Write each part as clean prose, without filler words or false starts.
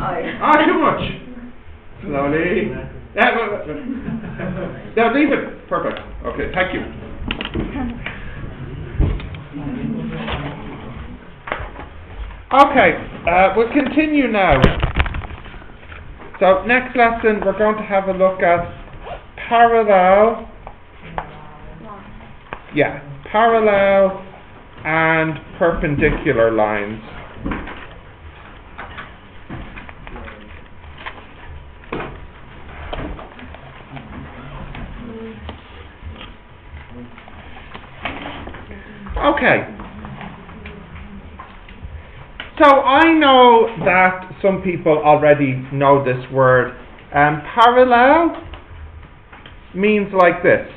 Ah, too much. Slowly. No, leave it. Perfect. Okay, thank you. Okay, we'll continue now. So next lesson we're going to have a look at parallel. Yeah, parallel and perpendicular lines. Okay. So I know that some people already know this word. Parallel means like this.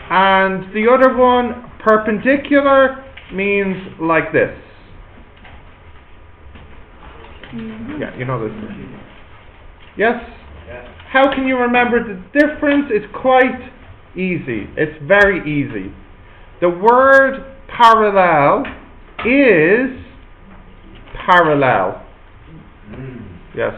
And the other one, perpendicular, means like this. Yeah, you know this. Yes? How can you remember the difference? It's quite easy. It's very easy. The word parallel is parallel. Yes.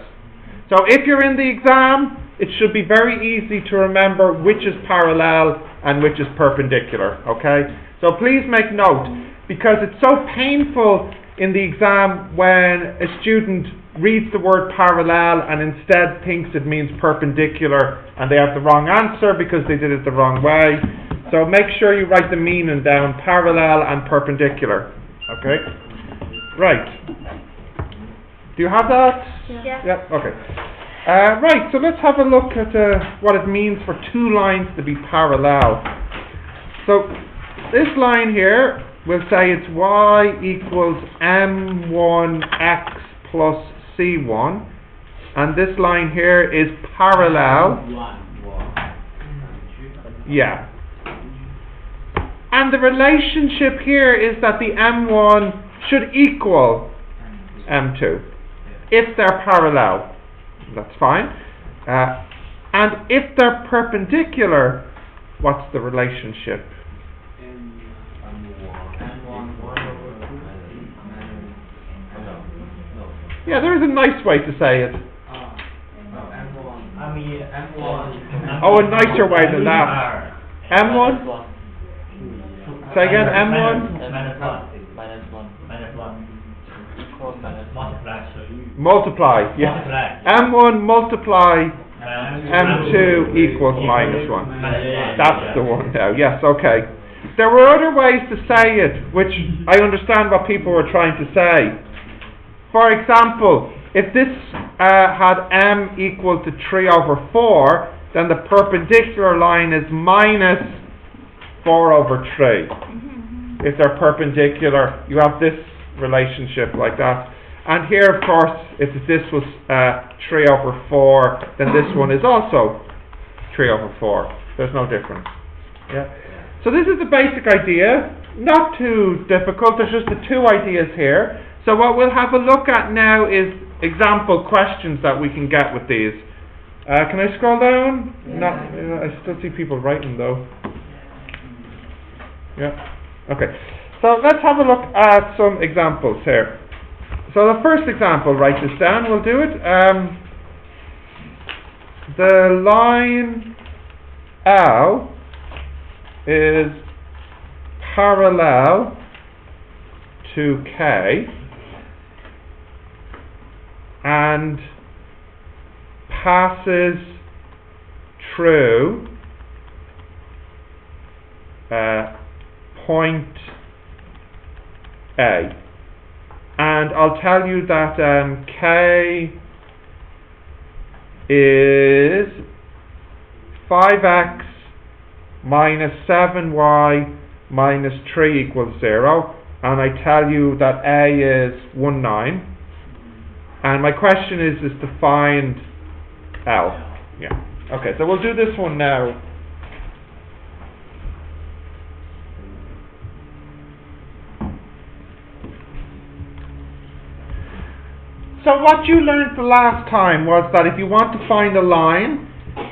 So if you're in the exam, it should be very easy to remember which is parallel and which is perpendicular. Okay? So please make note, because it's so painful in the exam when a student reads the word parallel and instead thinks it means perpendicular and they have the wrong answer because they did it the wrong way. So make sure you write the meaning down, parallel and perpendicular. Okay? Right. Do you have that? Yeah. Yeah. Okay. Right, so let's have a look at what it means for two lines to be parallel. So this line here, we'll say it's y equals m1x plus c1, and this line here is parallel. Yeah. And the relationship here is that the m1 should equal m2 if they're parallel. That's fine. And if they're perpendicular, what's the relationship? Yeah, there is a nice way to say it. Oh, a nicer way than that. M1? Say again, M1? Multiply, yeah. M1 multiply M2 equals minus 1. That's the one now, yes, okay. There were other ways to say it, which I understand what people were trying to say. For example, if this had m equal to 3/4, then the perpendicular line is minus 4/3. If they're perpendicular, you have this relationship like that. And here, of course, if this was 3/4, then this one is also 3/4. There's no difference. Yeah. So this is the basic idea. Not too difficult. There's just the two ideas here. So what we'll have a look at now is example questions that we can get with these. Can I scroll down? Not. I still see people writing though. Yeah. Okay. So let's have a look at some examples here. So the first example, write this down. We'll do it. The line L is parallel to K and passes through point A. And I'll tell you that K is 5x minus 7y minus 3 equals 0. And I tell you that A is 1, 9. And my question is to find L. Yeah. Okay, so we'll do this one now. So what you learned the last time was that if you want to find a line,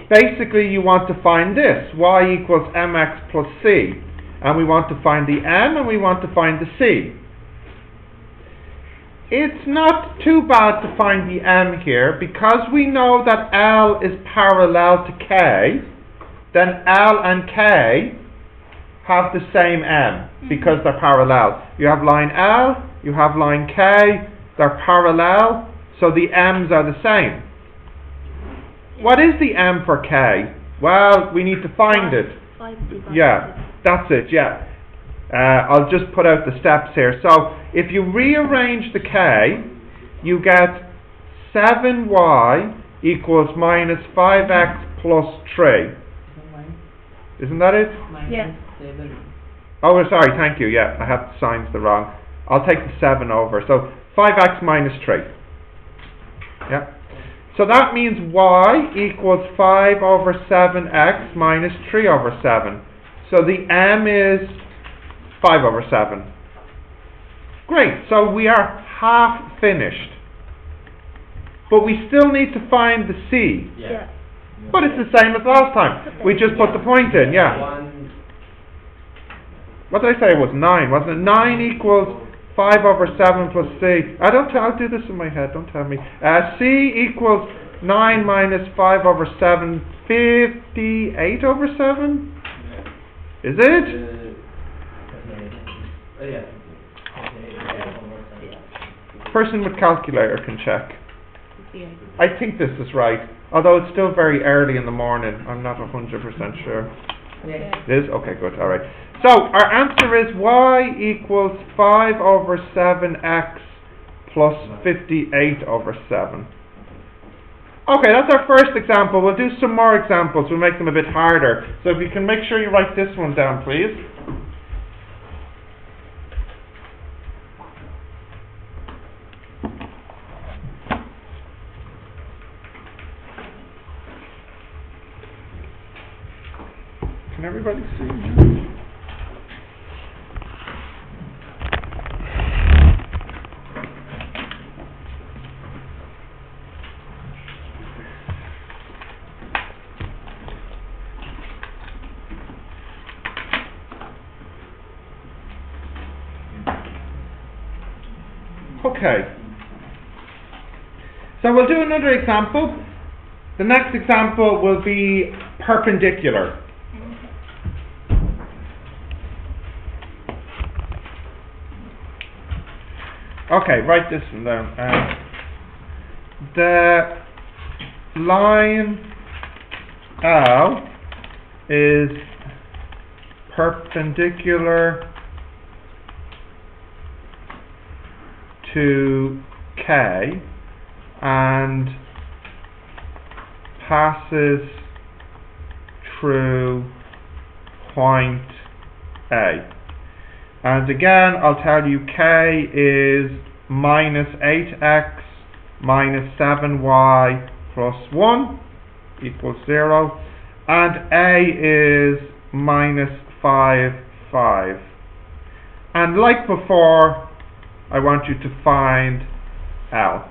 basically you want to find this, y equals mx plus c. And we want to find the m and we want to find the c. it's not too bad to find the m here, because we know that L is parallel to K, then L and K have the same m, because they're parallel. You have line L, you have line K, they're parallel, so the m's are the same. What is the m for K? Well, we need to find it. Yeah, that's it, yeah. I'll just put out the steps here. So, if you rearrange the K, you get 7y equals minus 5x plus 3. Isn't that it? Yeah. Oh, sorry, thank you, yeah, I have the signs the wrong. I'll take the 7 over. So, 5x minus 3. Yeah. So that means y equals 5 over 7x minus 3 over 7. So the m is 5 over 7. Great, so we are half finished. But we still need to find the c. Yeah. But it's the same as last time. We just put the point in, yeah. What did I say it was? 9, wasn't it? 9 equals 5 over 7 plus c. I'll do this in my head, don't tell me. C equals 9 minus 5 over 7, 58 over 7? Is it? Person with calculator can check. I think this is right, although it's still very early in the morning. I'm not 100% sure. It is? Okay, good, alright. So, our answer is y equals 5 over 7x plus 58 over 7. Okay, that's our first example. We'll do some more examples. We'll make them a bit harder. So if you can make sure you write this one down, please. Can everybody see? Okay. So we'll do another example. The next example will be perpendicular. Okay, write this one down. The line L is perpendicular to K and passes through point A. And again, I'll tell you K is minus 8x minus 7y plus 1 equals 0, and A is minus 5, 5. And like before, I want you to find L.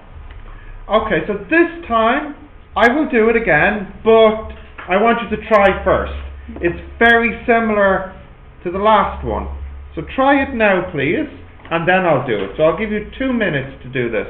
Okay, so this time I will do it again, but I want you to try first. It's very similar to the last one. So try it now, please, and then I'll do it. So I'll give you 2 minutes to do this.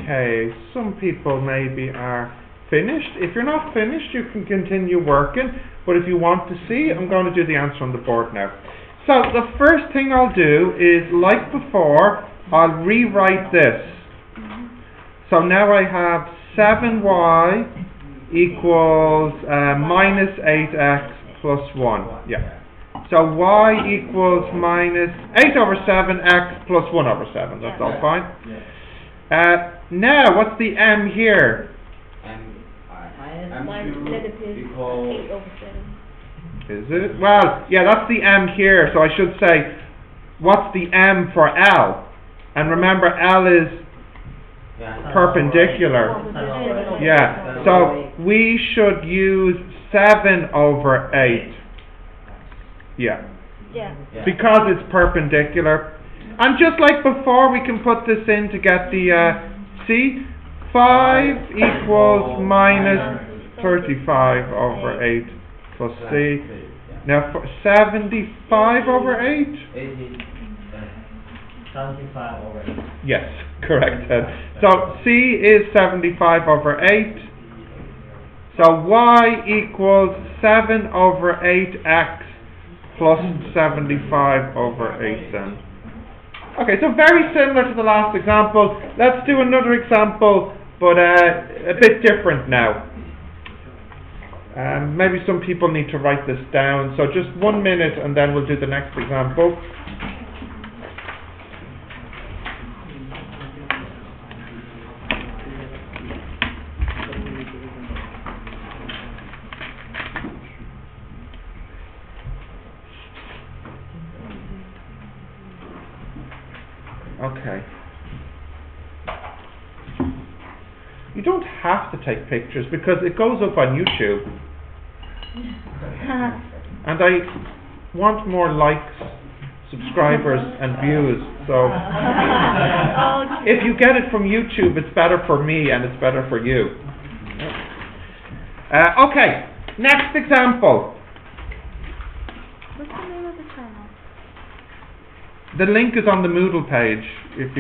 Okay, some people maybe are finished. If you're not finished, you can continue working, but if you want to see, I'm going to do the answer on the board now. So the first thing I'll do is, like before, I'll rewrite this. So now I have 7y equals minus 8x plus 1. Yeah. So y equals minus 8 over 7x plus 1 over 7. That's all fine. Now, what's the m here? Minus negative 8 over 7. Is it? Well, yeah, that's the m here. So I should say, what's the m for L? And remember, L is perpendicular. Yeah, so we should use 7 over 8. Yeah. Because it's perpendicular. And just like before, we can put this in to get the C. 5 equals minus 35 over 8 plus C. Now, 75 over 8? 75 over 8. Yes, correct. So C is 75 over 8. So y equals 7 over 8x plus 75 over 8 then. Okay, so very similar to the last example. Let's do another example, but a bit different now. Maybe some people need to write this down. So just 1 minute and then we'll do the next example. Okay. You don't have to take pictures because it goes up on YouTube. And I want more likes, subscribers and views. So if you get it from YouTube, it's better for me and it's better for you. Okay, next example. What's the name of the channel? The link is on the Moodle page. If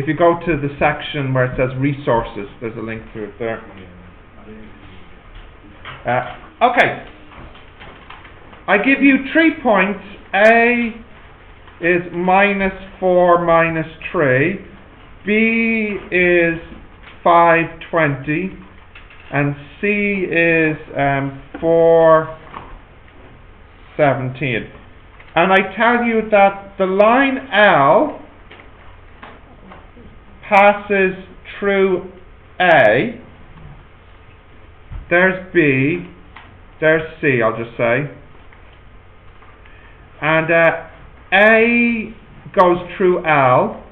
you go to the section where it says resources, there's a link to it there. Okay. I give you 3 points. A is minus 4 minus 3. B is 520. And C is 417. And I tell you that the line L passes through A. There's B. There's C, I'll just say. And A goes through L.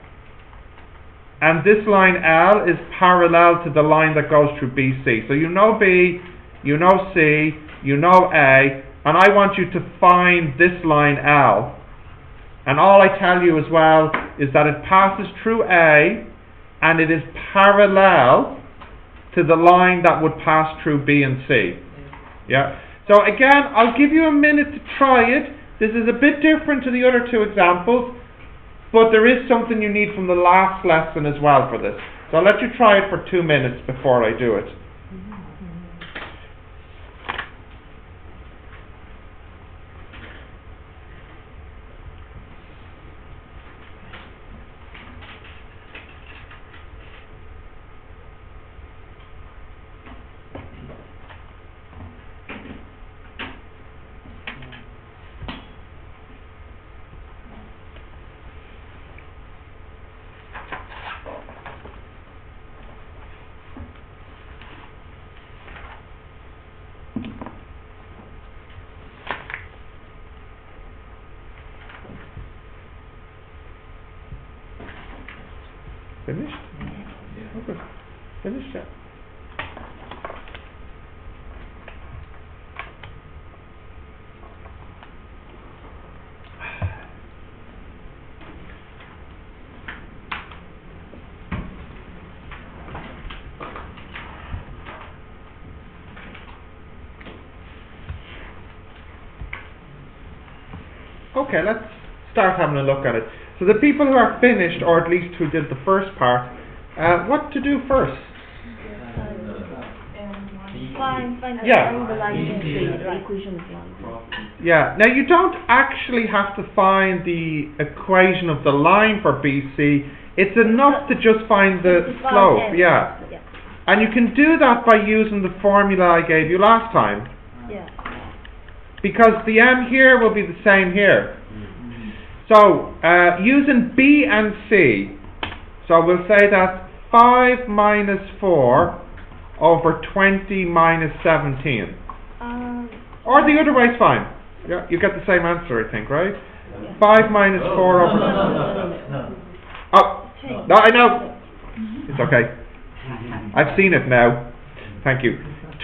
And this line L is parallel to the line that goes through BC. So you know B, you know C, you know A. And I want you to find this line L. And all I tell you as well is that it passes through A and it is parallel to the line that would pass through B and C. Yeah. So again, I'll give you a minute to try it. This is a bit different to the other 2 examples, but there is something you need from the last lesson as well for this. So I'll let you try it for 2 minutes before I do it. Finished? Okay. Finished, yeah. Okay, let's start having a look at it. So the people who are finished, or at least who did the first part, What to do first? Find the Yeah. line in C, the equation of line. Yeah, now you don't actually have to find the equation of the line for BC. It's enough to just find the slope, yeah. And you can do that by using the formula I gave you last time. Yeah. Because the m here will be the same here. So, using B and C, so we'll say that 5 minus 4 over 20 minus 17. Or the other way is fine. Yeah, you get the same answer, I think, right? Yeah. 5 minus 4 over... No. Oh, no, I know. It's okay. I've seen it now. Thank you.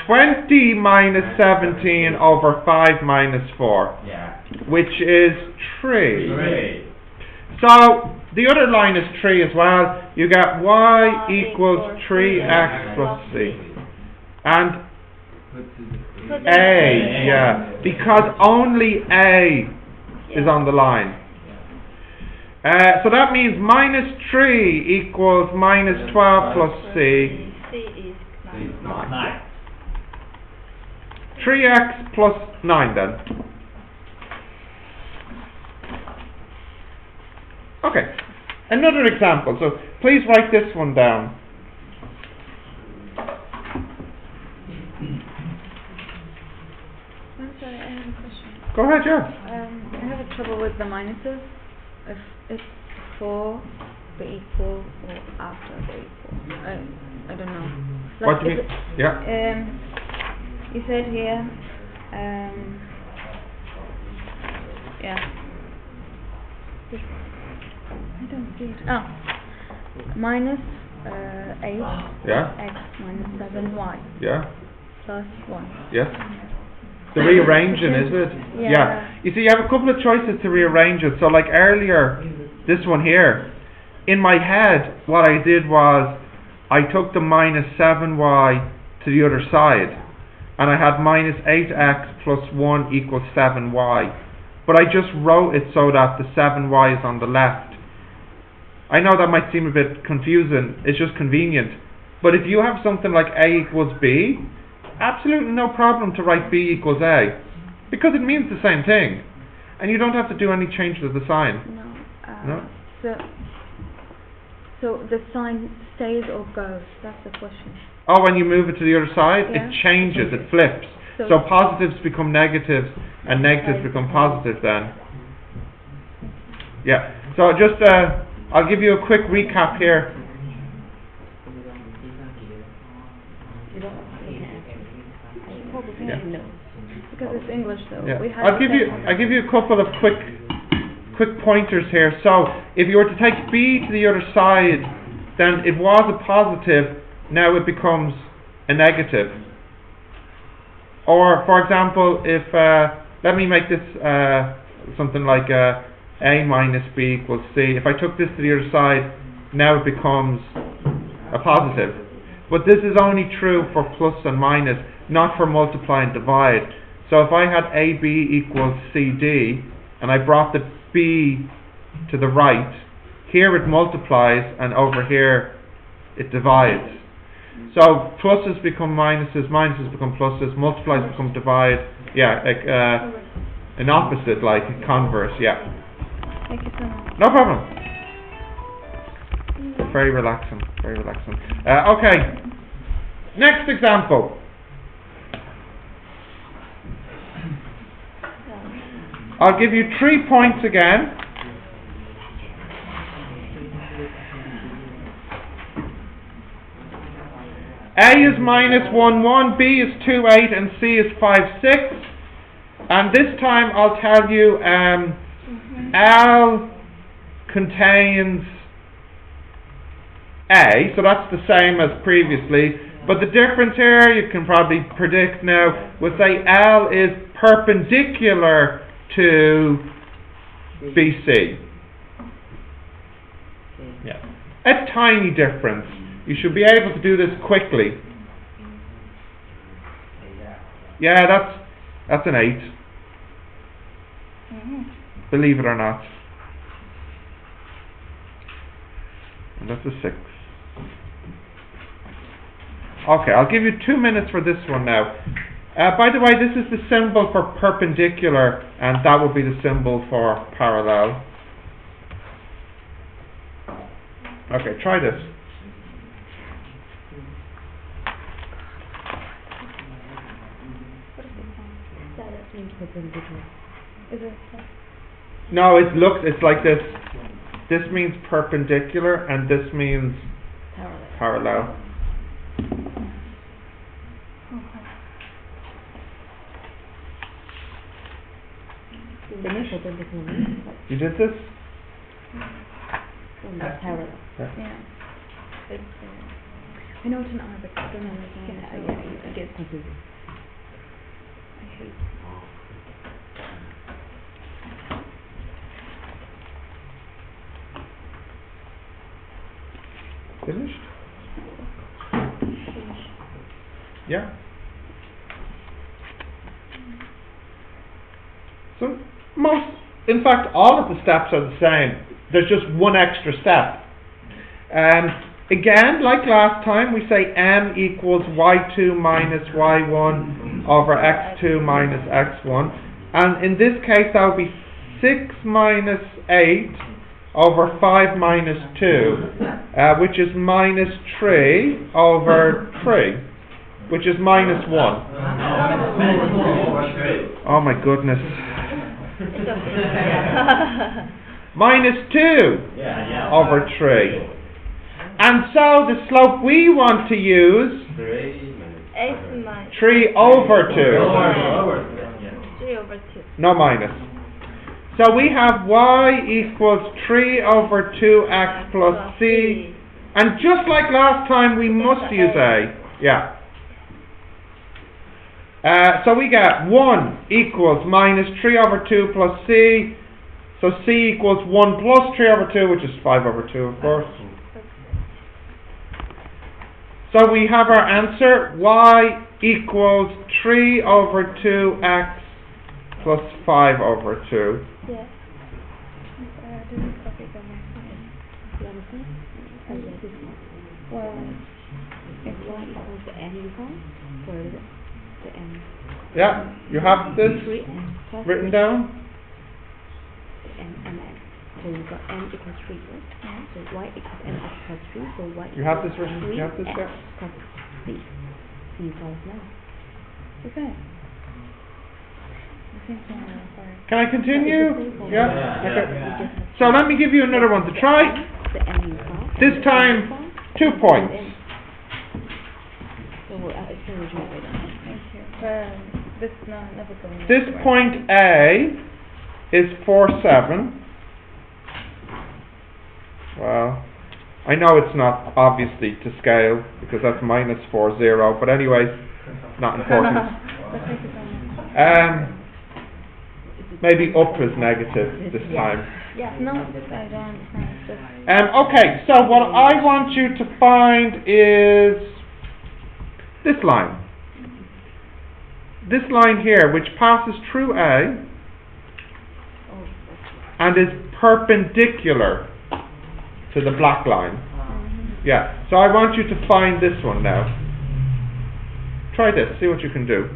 20 minus 17 over 5 minus 4, which is 3. So, the other line is 3 as well. You get y equals 3x plus c. And a, yeah, because only a is on the line. So that means minus 3 equals minus 12 plus c. C is 9. 3x plus 9 then. Okay, another example. So please write this one down. I'm sorry, I have a question. Go ahead, yeah. I have a trouble with the minuses. If it's before the equal or after the equal. I don't know. Like, What do you mean? Yeah. You said here, yeah. I don't see it. Oh, minus 8 Yeah. x minus 7y Yeah. plus 1. Yes. The rearranging, is it? Yeah. You see, you have a couple of choices to rearrange it. So like earlier, this one here, in my head, what I did was, I took the minus 7y to the other side, and I had minus 8x plus 1 equals 7y. But I just wrote it so that the 7y is on the left. I know that might seem a bit confusing, it's just convenient. But if you have something like a equals b, absolutely no problem to write b equals a, because it means the same thing. And you don't have to do any change to the sign. No. No? So the sign stays or goes? That's the question. Oh, when you move it to the other side, Yeah. it changes, it flips. So positives become negatives, and negatives become positive then. Yeah, so just, I'll give you a quick recap here. Yeah. Because it's English though. Yeah. We have I'll give you a couple of quick pointers here. So if you were to take b to the other side, then it was a positive, now it becomes a negative. Or for example, if let me make this something like a minus b equals c. If I took this to the other side, now it becomes a positive. But this is only true for plus and minus, not for multiply and divide. So if I had AB equals CD, and I brought the B to the right, here it multiplies, and over here it divides. So pluses become minuses, minuses become pluses, multiplies become divide. Yeah, like an opposite, like converse. Yeah. Thank you so much. No problem. Very relaxing. Very relaxing. Okay. Next example. I'll give you 3 points again. A is minus 1, 1, B is 2, 8, and C is 5, 6. And this time I'll tell you L contains A, so that's the same as previously. But the difference here, you can probably predict now, we'll say L is perpendicular to BC. Yeah. A tiny difference. You should be able to do this quickly. Yeah, that's an 8. Believe it or not. And that's a 6. Okay, I'll give you 2 minutes for this one now. By the way, this is the symbol for perpendicular, and that would be the symbol for parallel. Okay, try this. Is it? No, it's like this. This means perpendicular, and this means parallel. You did this? Parallel. Yeah. I know it's an R, but I don't know. I get confused. I hate. Finished? Yeah. So in fact, all of the steps are the same. There's just one extra step. Again, like last time, we say m equals y2 minus y1 over x2 minus x1. And in this case, that would be 6 minus 8 over 5 minus 2, which is minus 3 over 3, which is minus 1. Oh my goodness. Minus 2 over 3. And so the slope we want to use, 3 over 2. 3 over 2. No minus. So we have y equals 3 over 2x plus c. And just like last time, we must use a. Yeah. So we get 1 equals minus 3 over 2 plus c. So c equals 1 plus 3 over 2, which is 5 over 2, of course. So we have our answer, y equals 3 over 2x plus 5 over 2. Yes. Well, if y equals to n equals, where is it? The n. Yeah, you have this written down? And x. So you've got n equals 3, right? Yeah. So y equals mx plus 3, so y You have this equals written? 3 You have this x there? plus 3. So you solve now. Okay. Can I continue? Yeah? Yeah. Okay. So let me give you another one to try. The n you solve. This time, 2 points. So we'll exchange it. Thank you. This point A is 4, 7. Well, I know it's not obviously to scale because that's minus 4, 0, but anyway, not important. Maybe up is negative this time. Yeah, no, I don't understand. Okay, so what I want you to find is this line. This line here, which passes through A and is perpendicular to the black line. Yeah, so I want you to find this one now. Try this, see what you can do.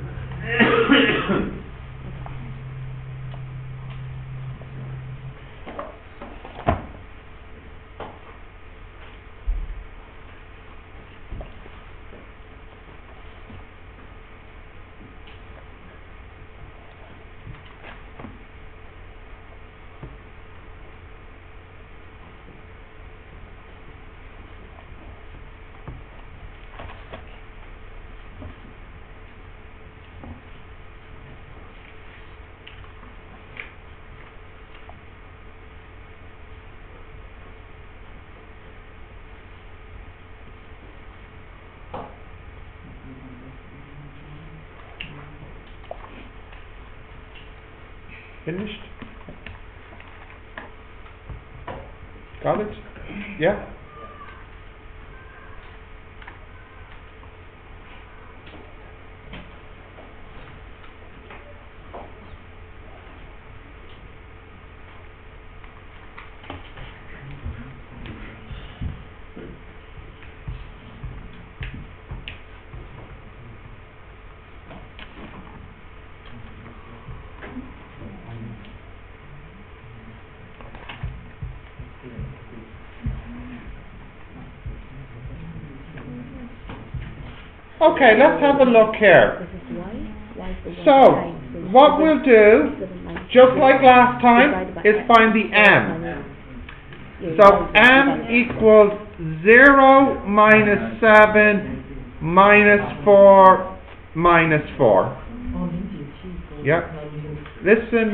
Finished? Got it? Yeah? Okay, let's have a look here. So, what we'll do, just like last time, is find the m. So, m equals 0 minus 7 minus 4 minus 4. Yep. Listen.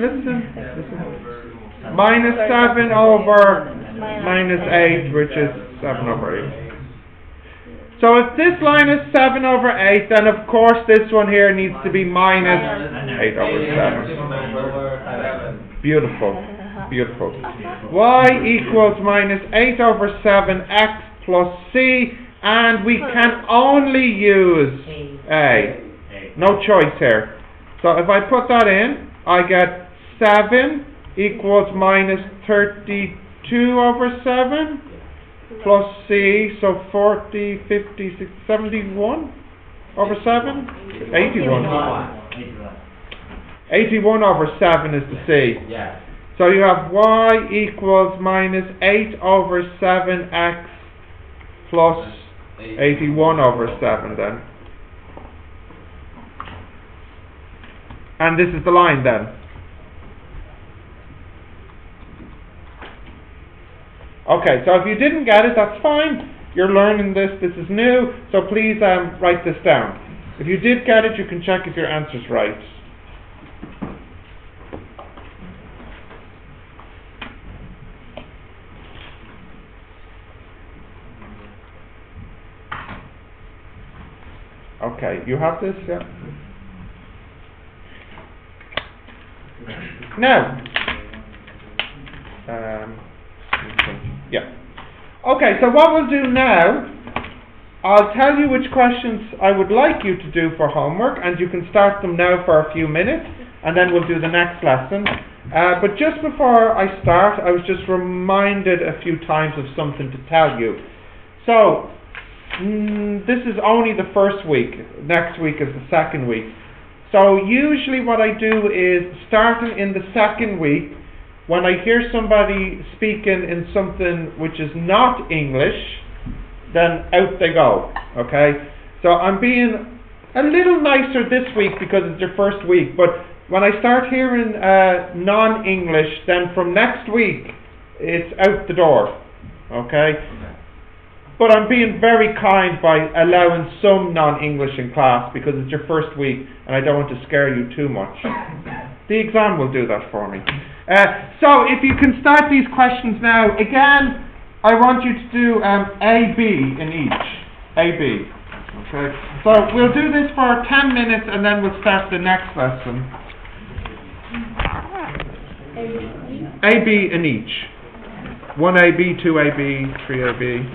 Minus 7 over minus 8, which is 7 over 8. So if this line is 7 over 8, then of course this one here needs to be minus 8 over 7. Beautiful. Y equals minus 8 over 7x plus c, and we can only use a. No choice here. So if I put that in, I get 7 equals minus 32 over 7 plus c, so 40, 50, 60, 71 over 7? 81. 81 over 7 is the c. So you have y equals minus 8 over 7x plus 81 over 7 then. And this is the line then. Okay, so if you didn't get it, that's fine. You're learning this is new, so please write this down. If you did get it, you can check if your answer's right. Okay, you have this, yeah? Now, yeah. Okay, so what we'll do now, I'll tell you which questions I would like you to do for homework, and you can start them now for a few minutes, and then we'll do the next lesson. But just before I start, I was just reminded a few times of something to tell you. So, this is only the first week. Next week is the second week. So usually what I do is, starting in the second week, when I hear somebody speaking in something which is not English, then out they go, okay? So I'm being a little nicer this week because it's your first week, but when I start hearing non-English, then from next week, it's out the door, okay? But I'm being very kind by allowing some non-English in class because it's your first week and I don't want to scare you too much. The exam will do that for me. So if you can start these questions now, again, I want you to do A, B in each. A, B. Okay. So we'll do this for 10 minutes and then we'll start the next lesson. A, B in each. 1AB, 2AB, 3AB.